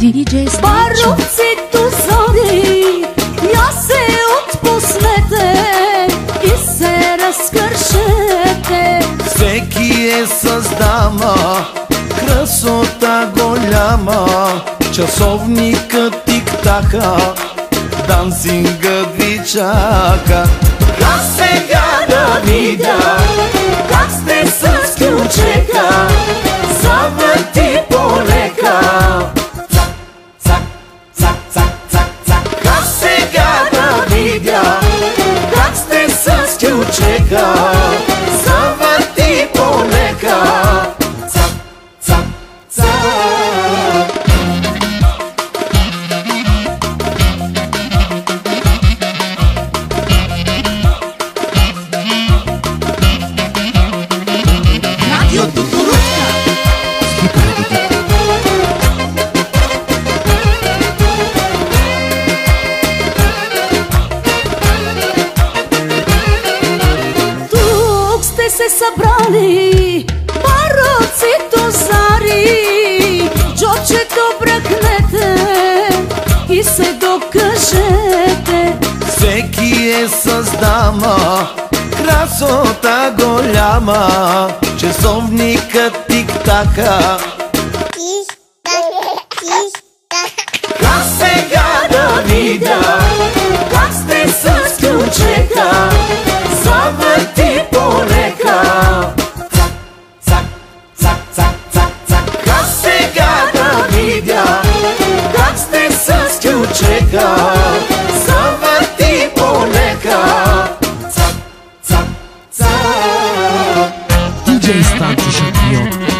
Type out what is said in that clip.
DJ Паровците зори, я се отпуснете и се разкършете. Всеки е с дама, красота голяма, часовникът тик-така, дансингът ви чака. А сега да видя как сте с ключека, завърти полека. Цак, цак, цак, цак, цак. А сега да видя как сте с ключека, завърти полека. Цак, цак, цак. Радио Тодоровка. Тук сте се събрали пароците зари, джобчето бръкнете и се докажете. Всеки е с дама, красота голяма, часовникът тик-така. А сега да видя как сте с ключека, завърти полека. Цак, цак, цак, цак, цак. А сега да видя как сте с ключека, завърти полека. Цак, цак, цак. DJ Станчо Шатиот.